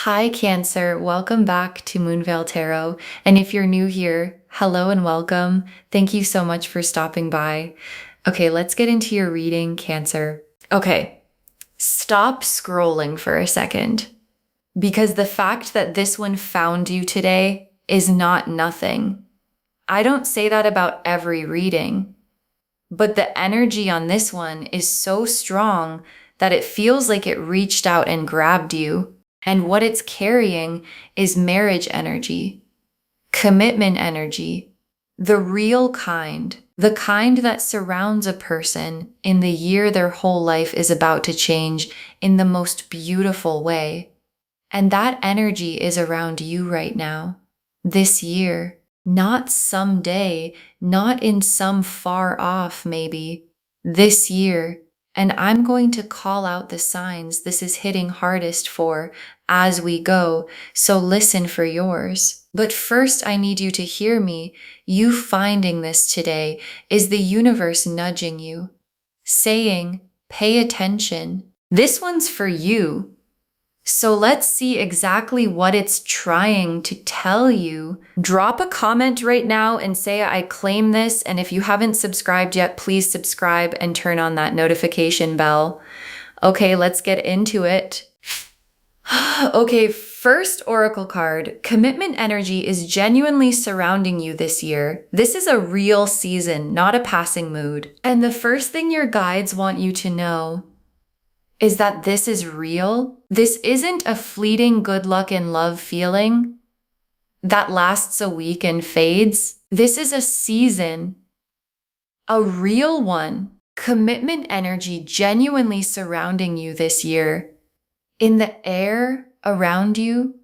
Hi, Cancer. Welcome back to Moonveil Tarot. And if you're new here, hello and welcome. Thank you so much for stopping by. Okay, let's get into your reading, Cancer. Okay, stop scrolling for a second because the fact that this one found you today is not nothing. I don't say that about every reading, but the energy on this one is so strong that it feels like it reached out and grabbed you. And what it's carrying is marriage energy, commitment energy, the real kind, the kind that surrounds a person in the year their whole life is about to change in the most beautiful way. And that energy is around you right now, this year, not someday, not in some far off maybe, this year. And I'm going to call out the signs this is hitting hardest for as we go, so listen for yours. But first, I need you to hear me. You finding this today is the universe nudging you, saying, pay attention. This one's for you. So let's see exactly what it's trying to tell you. Drop a comment right now and say I claim this. And if you haven't subscribed yet, please subscribe and turn on that notification bell. Okay, let's get into it. Okay, first oracle card. Commitment energy is genuinely surrounding you this year. This is a real season, not a passing mood. And the first thing your guides want you to know is that this is real. This isn't a fleeting good luck and love feeling that lasts a week and fades. This is a season, a real one. Commitment energy genuinely surrounding you this year, in the air around you,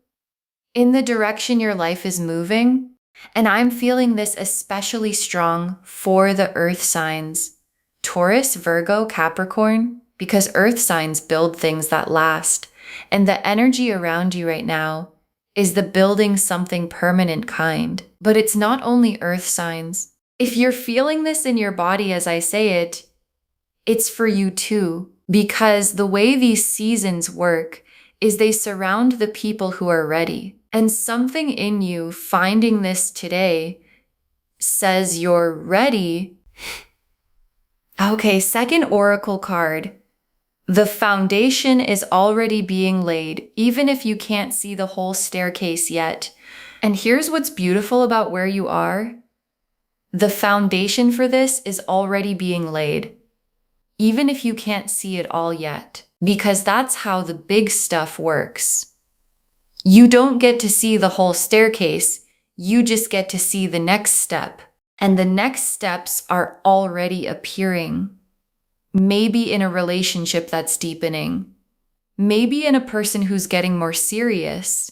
in the direction your life is moving. And I'm feeling this especially strong for the earth signs, Taurus, Virgo, Capricorn, because earth signs build things that last. And the energy around you right now is the building something permanent kind. But it's not only earth signs. If you're feeling this in your body as I say it, it's for you too. Because the way these seasons work is they surround the people who are ready. And something in you finding this today says you're ready. Okay, second oracle card. The foundation is already being laid, even if you can't see the whole staircase yet. And here's what's beautiful about where you are. The foundation for this is already being laid, even if you can't see it all yet, because that's how the big stuff works. You don't get to see the whole staircase, you just get to see the next step. And the next steps are already appearing. Maybe in a relationship that's deepening. Maybe in a person who's getting more serious.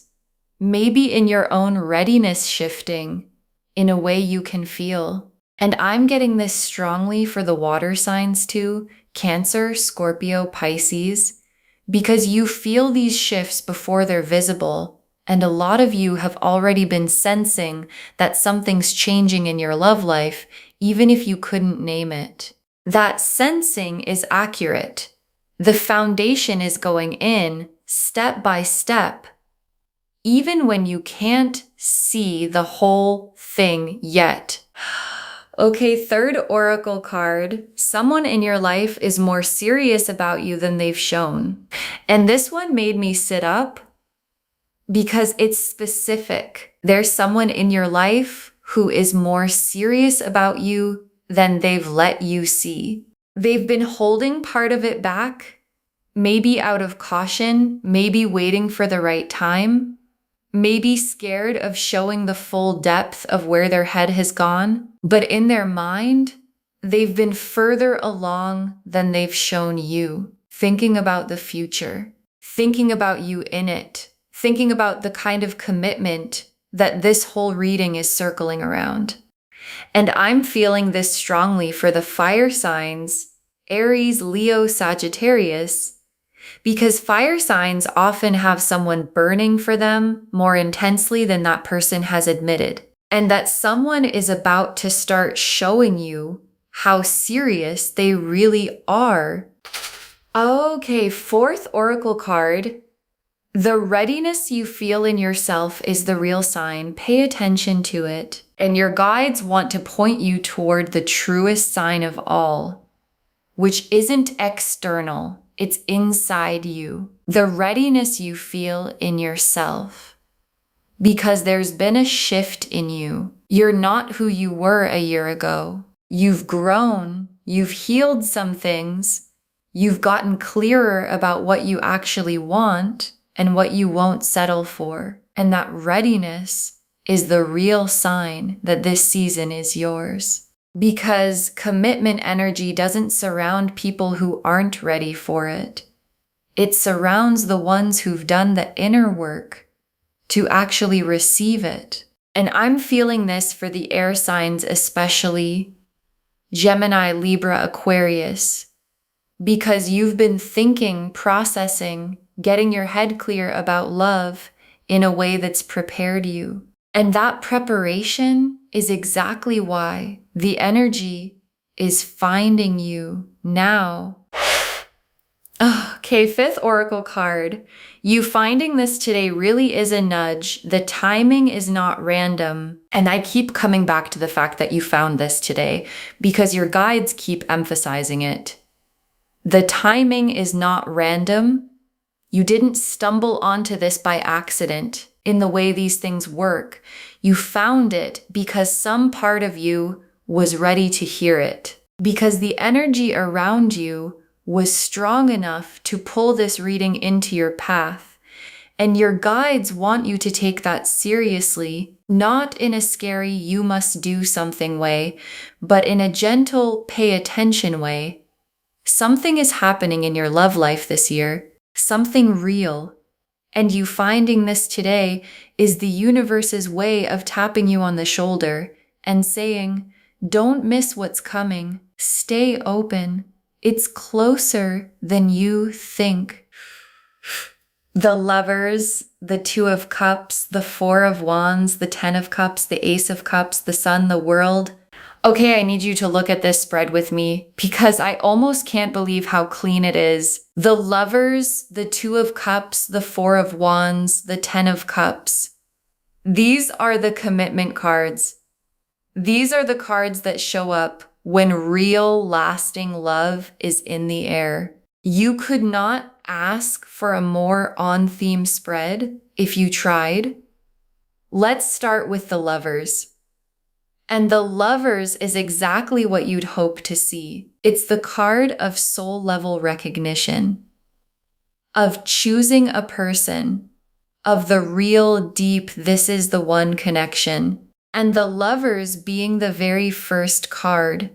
Maybe in your own readiness shifting in a way you can feel. And I'm getting this strongly for the water signs too, Cancer, Scorpio, Pisces, because you feel these shifts before they're visible. And a lot of you have already been sensing that something's changing in your love life, even if you couldn't name it. That sensing is accurate. The foundation is going in step by step, even when you can't see the whole thing yet. Okay, third oracle card. Someone in your life is more serious about you than they've shown. And this one made me sit up because it's specific. There's someone in your life who is more serious about you than they've let you see. They've been holding part of it back, maybe out of caution, maybe waiting for the right time, maybe scared of showing the full depth of where their head has gone. But in their mind, they've been further along than they've shown you, thinking about the future, thinking about you in it, thinking about the kind of commitment that this whole reading is circling around. And I'm feeling this strongly for the fire signs, Aries, Leo, Sagittarius, because fire signs often have someone burning for them more intensely than that person has admitted. And that someone is about to start showing you how serious they really are. Okay, fourth oracle card. The readiness you feel in yourself is the real sign. Pay attention to it. And your guides want to point you toward the truest sign of all, which isn't external, it's inside you. The readiness you feel in yourself. Because there's been a shift in you. You're not who you were a year ago. You've grown, you've healed some things, you've gotten clearer about what you actually want and what you won't settle for. And that readiness is the real sign that this season is yours. Because commitment energy doesn't surround people who aren't ready for it. It surrounds the ones who've done the inner work to actually receive it. And I'm feeling this for the air signs, especially Gemini, Libra, Aquarius, because you've been thinking, processing, getting your head clear about love in a way that's prepared you. And that preparation is exactly why the energy is finding you now. Okay, fifth oracle card. You finding this today really is a nudge. The timing is not random. And I keep coming back to the fact that you found this today because your guides keep emphasizing it. The timing is not random. You didn't stumble onto this by accident in the way these things work. You found it because some part of you was ready to hear it. Because the energy around you was strong enough to pull this reading into your path. And your guides want you to take that seriously, not in a scary you must do something way, but in a gentle pay attention way. Something is happening in your love life this year, something real. And you finding this today is the universe's way of tapping you on the shoulder and saying, don't miss what's coming. Stay open. It's closer than you think. The Lovers, the Two of Cups, the Four of Wands, the Ten of Cups, the Ace of Cups, the Sun, the World. Okay, I need you to look at this spread with me because I almost can't believe how clean it is. The Lovers, the Two of Cups, the Four of Wands, the Ten of Cups. These are the commitment cards. These are the cards that show up when real, lasting love is in the air. You could not ask for a more on-theme spread if you tried. Let's start with the Lovers. And the Lovers is exactly what you'd hope to see. It's the card of soul level recognition, of choosing a person, of the real deep, this is the one connection. And the Lovers being the very first card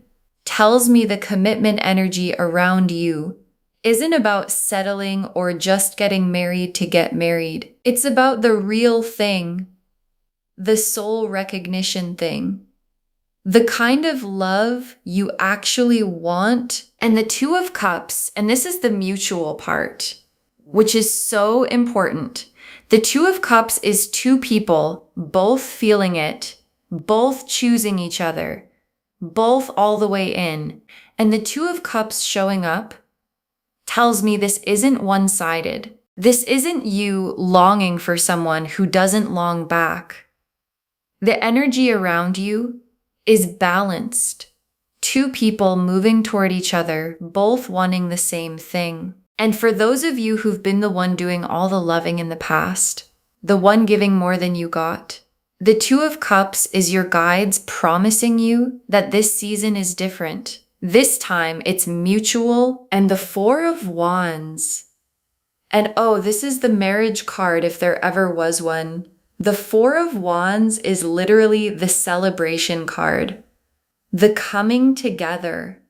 tells me the commitment energy around you isn't about settling or just getting married to get married. It's about the real thing, the soul recognition thing. The kind of love you actually want. And the Two of Cups, and this is the mutual part, which is so important. The Two of Cups is two people both feeling it, both choosing each other, both all the way in. And the Two of Cups showing up tells me this isn't one-sided. This isn't you longing for someone who doesn't long back. The energy around you is balanced. Two people moving toward each other, both wanting the same thing. And for those of you who've been the one doing all the loving in the past, the one giving more than you got, the Two of Cups is your guides promising you that this season is different. This time it's mutual. And the Four of Wands. And oh, this is the marriage card if there ever was one. The Four of Wands is literally the celebration card, the coming together,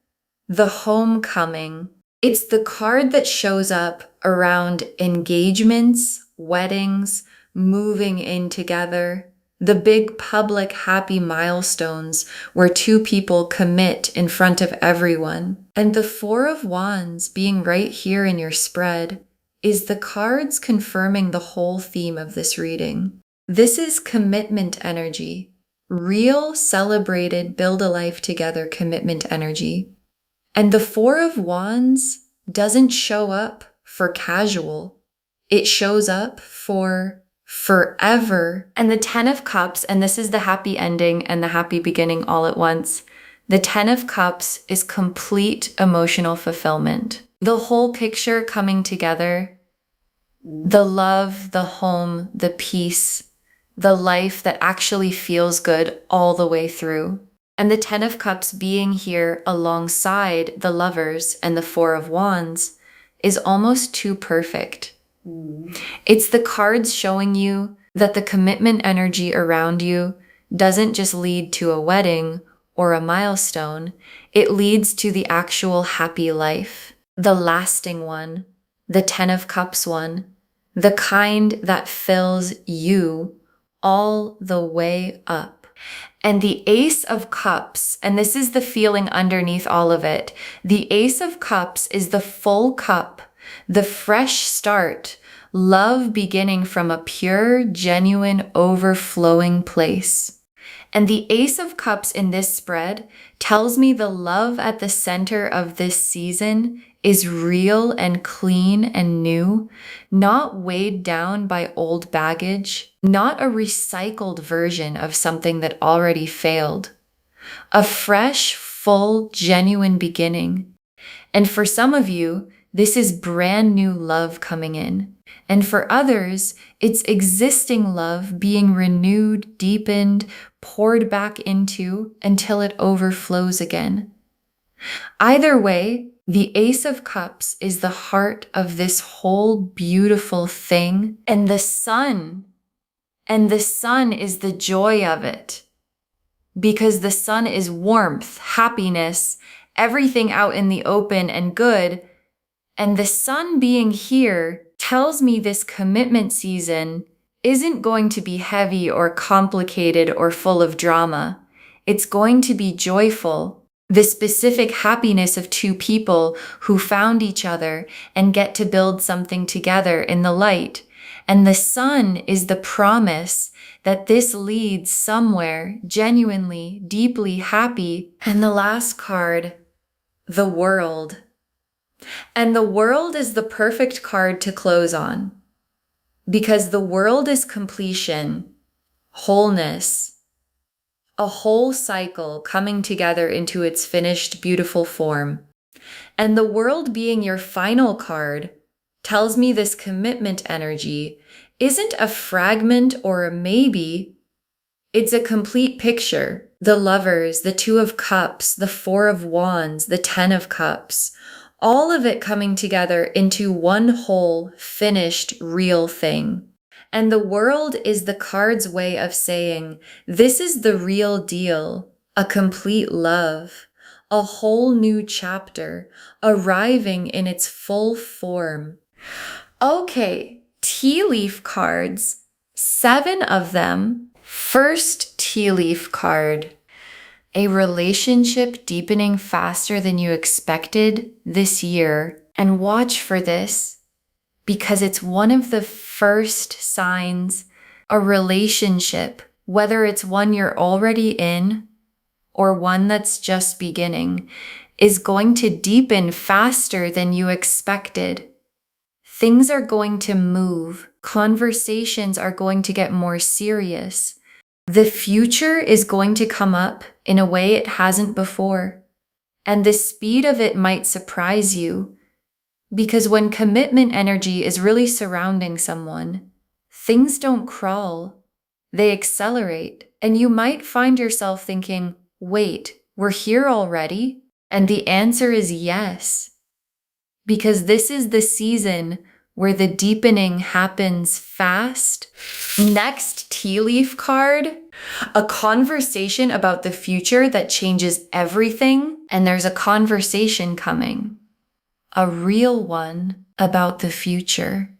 the homecoming. It's the card that shows up around engagements, weddings, moving in together, the big public happy milestones where two people commit in front of everyone. And the Four of Wands being right here in your spread is the cards confirming the whole theme of this reading. This is commitment energy, real, celebrated, build a life together commitment energy. And the Four of Wands doesn't show up for casual. it shows up for forever. And the 10 of Cups, and this is the happy ending and the happy beginning all at once. The 10 of Cups is complete emotional fulfillment. The whole picture coming together, the love, the home, the peace, the life that actually feels good all the way through. And the 10 of Cups being here alongside the Lovers and the 4 of Wands is almost too perfect. It's the cards showing you that the commitment energy around you doesn't just lead to a wedding or a milestone, it leads to the actual happy life, the lasting one, the 10 of Cups one, the kind that fills you all the way up. And the Ace of Cups, and this is the feeling underneath all of it, the Ace of Cups is the full cup, the fresh start, love beginning from a pure, genuine, overflowing place. And the Ace of Cups in this spread tells me the love at the center of this season is real and clean and new, not weighed down by old baggage, not a recycled version of something that already failed. A fresh, full, genuine beginning. And for some of you, this is brand new love coming in. And for others, it's existing love being renewed, deepened, poured back into until it overflows again. Either way, the Ace of Cups is the heart of this whole beautiful thing, and the sun is the joy of it. Because the sun is warmth, happiness, everything out in the open and good. And the sun being here tells me this commitment season isn't going to be heavy or complicated or full of drama. It's going to be joyful. The specific happiness of two people who found each other and get to build something together in the light. And the sun is the promise that this leads somewhere genuinely, deeply happy. And the last card, the World. And the World is the perfect card to close on, because the World is completion, wholeness, a whole cycle coming together into its finished, beautiful form. And the World being your final card tells me this commitment energy isn't a fragment or a maybe, it's a complete picture. The Lovers, the 2 of Cups, the 4 of Wands, the 10 of Cups, all of it coming together into one whole, finished, real thing. And the World is the card's way of saying, this is the real deal, a complete love, a whole new chapter, arriving in its full form. Okay, tea leaf cards, 7 of them. First tea leaf card. A relationship deepening faster than you expected this year. And watch for this, because it's one of the first signs a relationship, whether it's one you're already in or one that's just beginning, is going to deepen faster than you expected. Things are going to move. Conversations are going to get more serious. The future is going to come up in a way it hasn't before. And the speed of it might surprise you, because when commitment energy is really surrounding someone, things don't crawl, they accelerate. And you might find yourself thinking, wait, we're here already? And the answer is yes, because this is the season where the deepening happens fast. Next tea leaf card, a conversation about the future that changes everything. And there's a conversation coming, a real one about the future.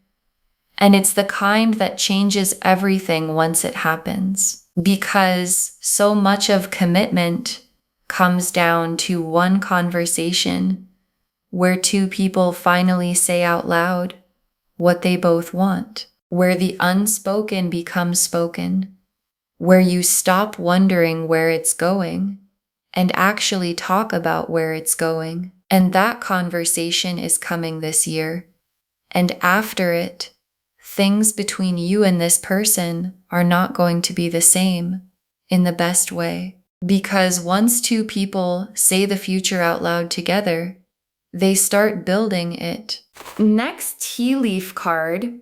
And it's the kind that changes everything once it happens, because so much of commitment comes down to one conversation where two people finally say out loud what they both want, where the unspoken becomes spoken, where you stop wondering where it's going and actually talk about where it's going. And that conversation is coming this year. And after it, things between you and this person are not going to be the same in the best way. Because once two people say the future out loud together, they start building it. Next tea leaf card,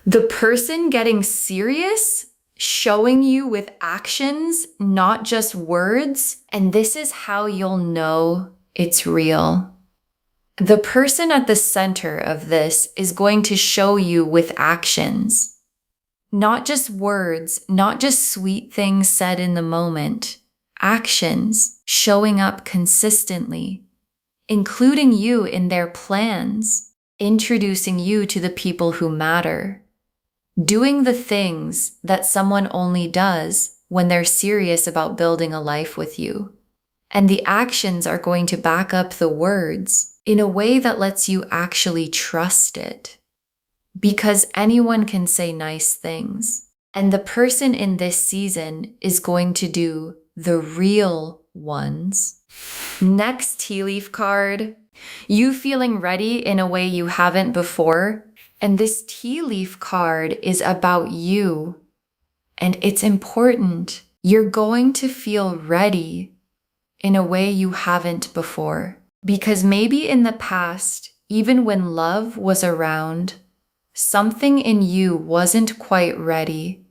the person getting serious, showing you with actions, not just words. And this is how you'll know it's real. The person at the center of this is going to show you with actions, not just words, not just sweet things said in the moment. Actions, showing up consistently, including you in their plans, introducing you to the people who matter, doing the things that someone only does when they're serious about building a life with you. And the actions are going to back up the words in a way that lets you actually trust it. Because anyone can say nice things. And the person in this season is going to do the real ones. Next tea leaf card, you feeling ready in a way you haven't before. And this tea leaf card is about you. And it's important. You're going to feel ready in a way you haven't before. Because maybe in the past, even when love was around, something in you wasn't quite ready.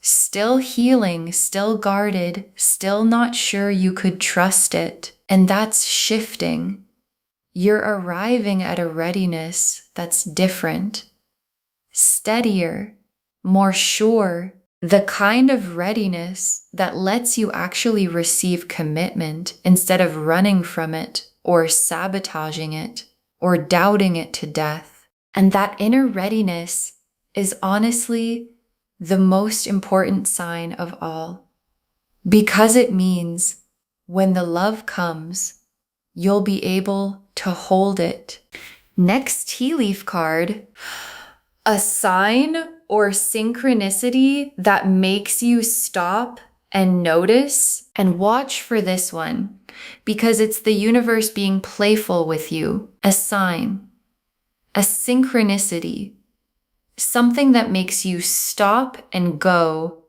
Still healing, still guarded, still not sure you could trust it. And that's shifting. You're arriving at a readiness that's different, steadier, more sure. The kind of readiness that lets you actually receive commitment instead of running from it or sabotaging it or doubting it to death. And that inner readiness is honestly the most important sign of all, because it means when the love comes, you'll be able to hold it. Next tea leaf card, a sign or synchronicity that makes you stop and notice and watch for this one, because it's the universe being playful with you. A sign, a synchronicity. Something that makes you stop and go,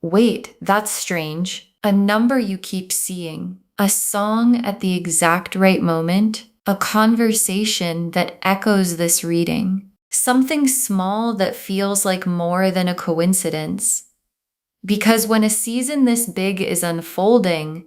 wait, that's strange. A number you keep seeing, a song at the exact right moment, a conversation that echoes this reading, something small that feels like more than a coincidence. Because when a season this big is unfolding,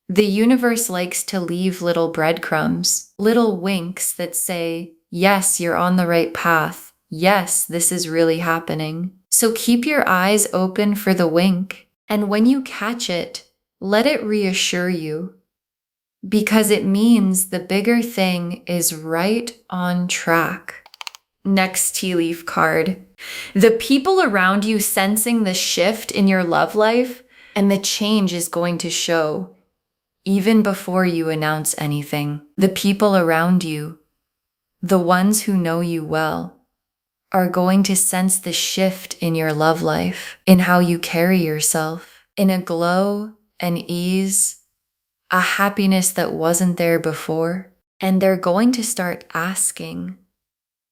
the universe likes to leave little breadcrumbs, little winks that say, yes, you're on the right path. Yes, this is really happening. So keep your eyes open for the wink. And when you catch it, let it reassure you. Because it means the bigger thing is right on track. Next tea leaf card. The people around you sensing the shift in your love life, and the change is going to show. Even before you announce anything, the people around you, the ones who know you well, are going to sense the shift in your love life, in how you carry yourself, in a glow, an ease, a happiness that wasn't there before. And they're going to start asking,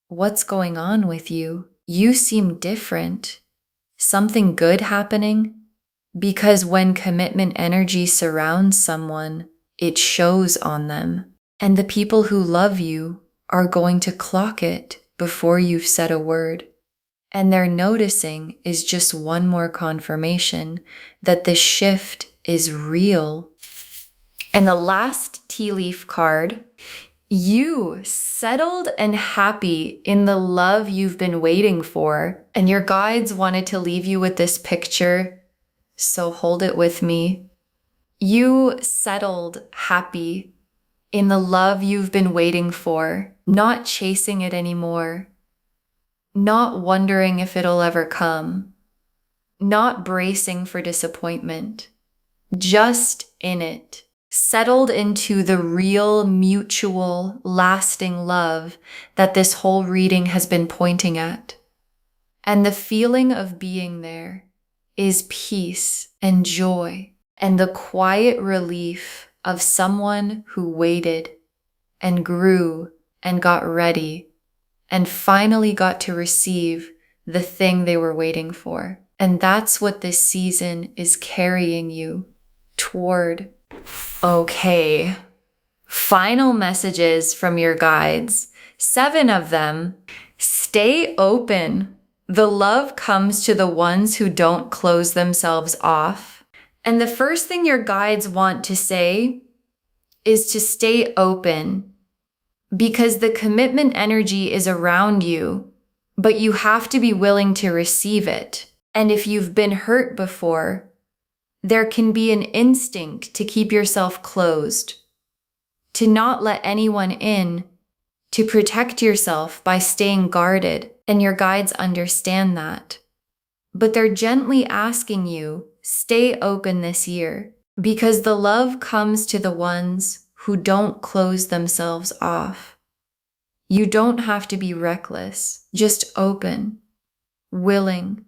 what's going on with you? You seem different. Something good happening? Because when commitment energy surrounds someone, it shows on them. And the people who love you are going to clock it before you've said a word. And their noticing is just one more confirmation that the shift is real. And the last tea leaf card, you settled and happy in the love you've been waiting for. And your guides wanted to leave you with this picture, so hold it with me. You settled happy in the love you've been waiting for, not chasing it anymore, not wondering if it'll ever come, not bracing for disappointment, just in it, settled into the real, mutual, lasting love that this whole reading has been pointing at. And the feeling of being there is peace and joy and the quiet relief of someone who waited and grew and got ready and finally got to receive the thing they were waiting for. And that's what this season is carrying you toward. Okay. Final messages from your guides. 7 of them. Stay open. The love comes to the ones who don't close themselves off. And the first thing your guides want to say is to stay open, because the commitment energy is around you, but you have to be willing to receive it. And if you've been hurt before, there can be an instinct to keep yourself closed, to not let anyone in, to protect yourself by staying guarded, and your guides understand that. But they're gently asking you, stay open this year, because the love comes to the ones who don't close themselves off. You don't have to be reckless, just open, willing,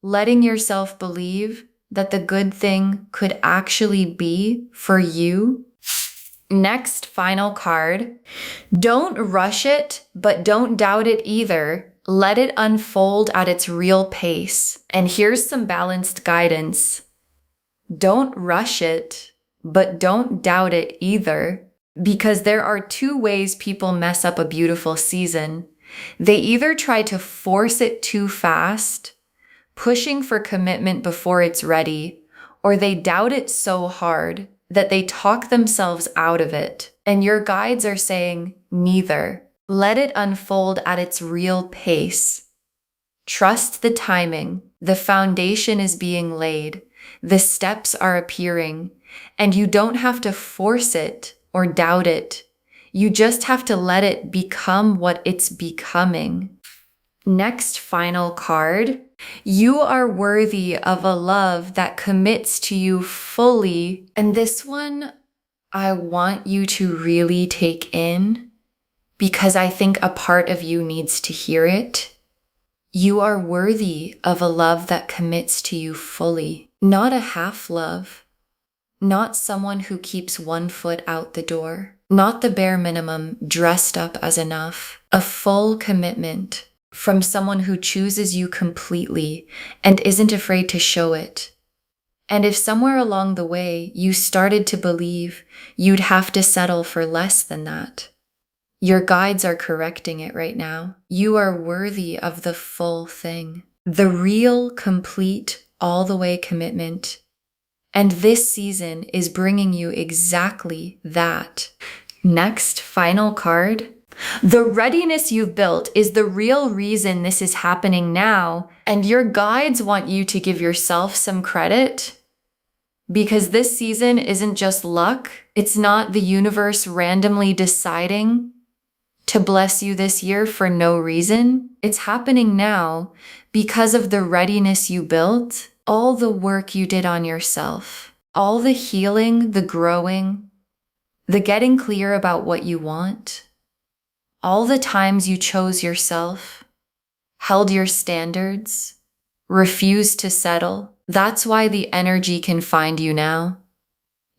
letting yourself believe that the good thing could actually be for you. Next, final card. Don't rush it, but don't doubt it either. Let it unfold at its real pace. And here's some balanced guidance. Don't rush it, but don't doubt it either. Because there are 2 ways people mess up a beautiful season. They either try to force it too fast, pushing for commitment before it's ready, or they doubt it so hard that they talk themselves out of it. And your guides are saying neither. Let it unfold at its real pace. Trust the timing. The foundation is being laid. The steps are appearing, and you don't have to force it or doubt it. You just have to let it become what it's becoming. Next, final card. You are worthy of a love that commits to you fully. And this one, I want you to really take in, because I think a part of you needs to hear it. You are worthy of a love that commits to you fully, not a half love, not someone who keeps one foot out the door, not the bare minimum dressed up as enough, a full commitment from someone who chooses you completely and isn't afraid to show it. And if somewhere along the way you started to believe you'd have to settle for less than that, your guides are correcting it right now. You are worthy of the full thing, the real, complete, all the way commitment. And this season is bringing you exactly that. Next, final card. The readiness you've built is the real reason this is happening now, and your guides want you to give yourself some credit, because this season isn't just luck. It's not the universe randomly deciding to bless you this year for no reason. It's happening now because of the readiness you built, all the work you did on yourself, all the healing, the growing, the getting clear about what you want, all the times you chose yourself, held your standards, refused to settle. That's why the energy can find you now,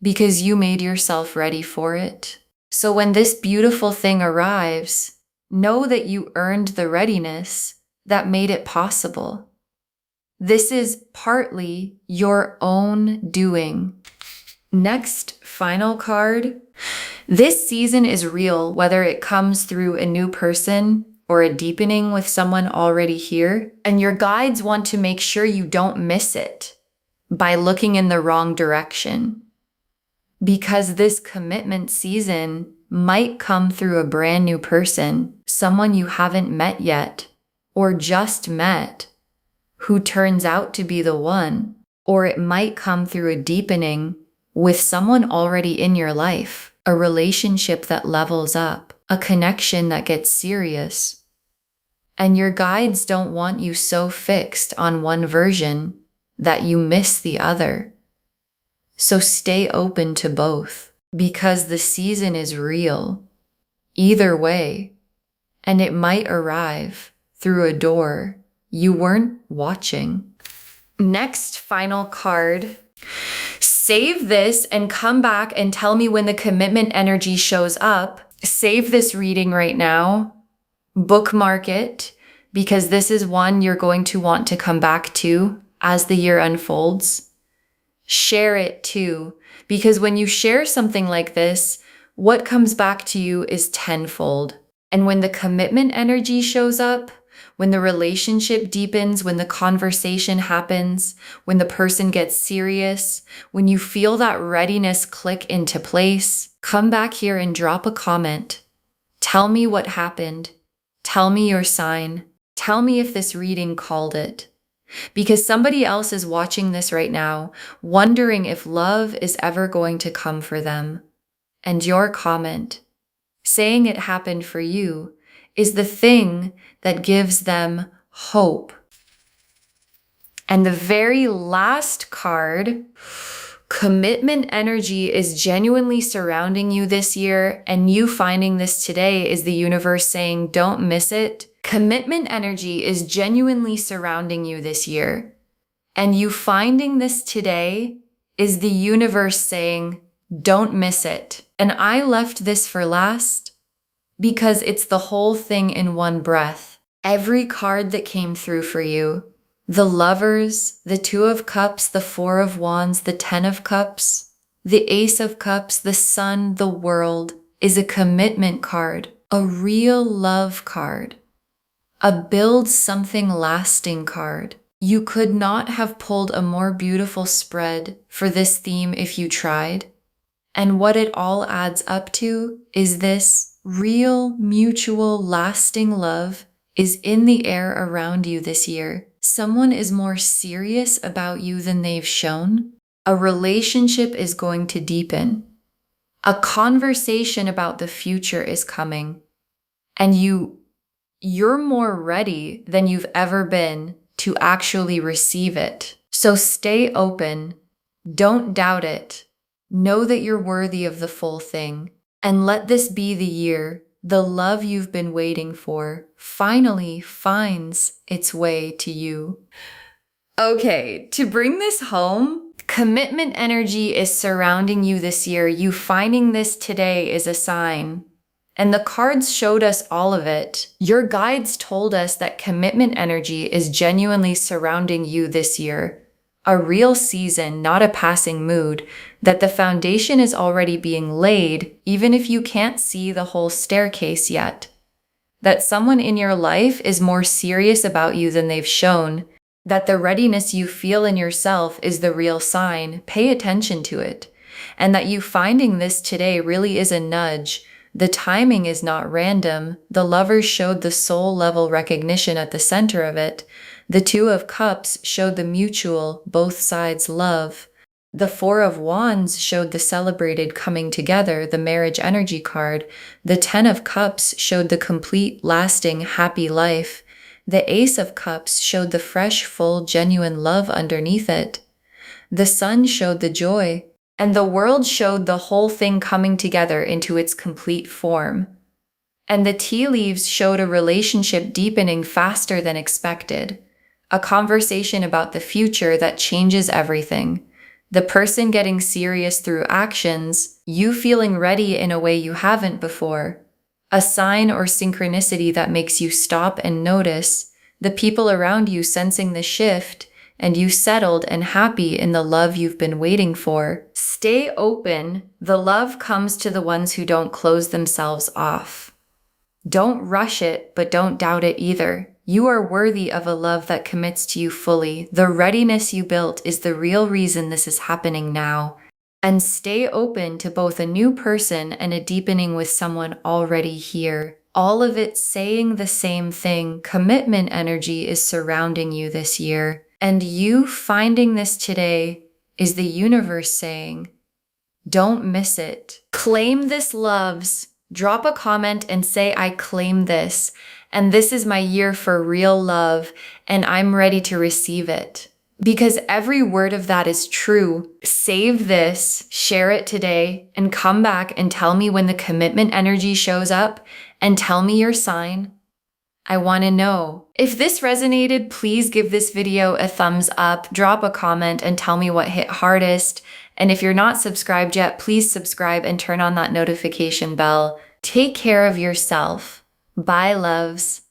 because you made yourself ready for it. So when this beautiful thing arrives, know that you earned the readiness that made it possible. This is partly your own doing. Next, final card. This season is real, whether it comes through a new person or a deepening with someone already here. And your guides want to make sure you don't miss it by looking in the wrong direction. Because this commitment season might come through a brand new person, someone you haven't met yet, or just met, who turns out to be the one. Or it might come through a deepening with someone already in your life, a relationship that levels up, a connection that gets serious. And your guides don't want you so fixed on one version that you miss the other. So stay open to both, because the season is real, either way, and it might arrive through a door you weren't watching. Next, final card. Save this and come back and tell me when the commitment energy shows up. Save this reading right now. Bookmark it. because this is one you're going to want to come back to as the year unfolds. Share it too, because when you share something like this, what comes back to you is tenfold. And when the commitment energy shows up, when the relationship deepens, when the conversation happens, when the person gets serious, when you feel that readiness click into place, come back here and drop a comment. Tell me what happened. Tell me your sign. Tell me if this reading called it. Because somebody else is watching this right now, wondering if love is ever going to come for them. And your comment, saying it happened for you, is the thing that gives them hope. And the very last card, commitment energy, is genuinely surrounding you this year, and you finding this today is the universe saying, don't miss it. Commitment energy is genuinely surrounding you this year, and you finding this today is the universe saying, don't miss it. And I left this for last because it's the whole thing in one breath. Every card that came through for you, the Lovers, the Two of Cups, the Four of Wands, the Ten of Cups, the Ace of Cups, the Sun, the World, is a commitment card, a real love card, a build something lasting card. You could not have pulled a more beautiful spread for this theme if you tried. And what it all adds up to is this real, mutual, lasting love is in the air around you this year. Someone is more serious about you than they've shown. A relationship is going to deepen. A conversation about the future is coming. And you're more ready than you've ever been to actually receive it. So stay open. Don't doubt it. Know that you're worthy of the full thing. And let this be the year the love you've been waiting for finally finds its way to you. Okay, to bring this home, commitment energy is surrounding you this year. You finding this today is a sign. And the cards showed us all of it. Your guides told us that commitment energy is genuinely surrounding you this year. A real season, not a passing mood, that the foundation is already being laid, even if you can't see the whole staircase yet. That someone in your life is more serious about you than they've shown, that the readiness you feel in yourself is the real sign. Pay attention to it. And that you finding this today really is a nudge. The timing is not random. The Lovers showed the soul level recognition at the center of it. The Two of Cups showed the mutual, both sides love. The Four of Wands showed the celebrated coming together, the marriage energy card. The Ten of Cups showed the complete, lasting, happy life. The Ace of Cups showed the fresh, full, genuine love underneath it. The Sun showed the joy. And the World showed the whole thing coming together into its complete form. And the tea leaves showed a relationship deepening faster than expected. A conversation about the future that changes everything. The person getting serious through actions, you feeling ready in a way you haven't before. A sign or synchronicity that makes you stop and notice. The people around you sensing the shift, and you settled and happy in the love you've been waiting for. Stay open. The love comes to the ones who don't close themselves off. Don't rush it, but don't doubt it either. You are worthy of a love that commits to you fully. The readiness you built is the real reason this is happening now. And stay open to both a new person and a deepening with someone already here. All of it saying the same thing. Commitment energy is surrounding you this year. And you finding this today is the universe saying, don't miss it. Claim this loves. Drop a comment and say, I claim this. And this is my year for real love. And I'm ready to receive it. Because every word of that is true. Save this, share it today, and come back and tell me when the commitment energy shows up and tell me your sign. I want to know. If this resonated, please give this video a thumbs up, drop a comment, and tell me what hit hardest. And if you're not subscribed yet, please subscribe and turn on that notification bell. Take care of yourself. Bye, loves.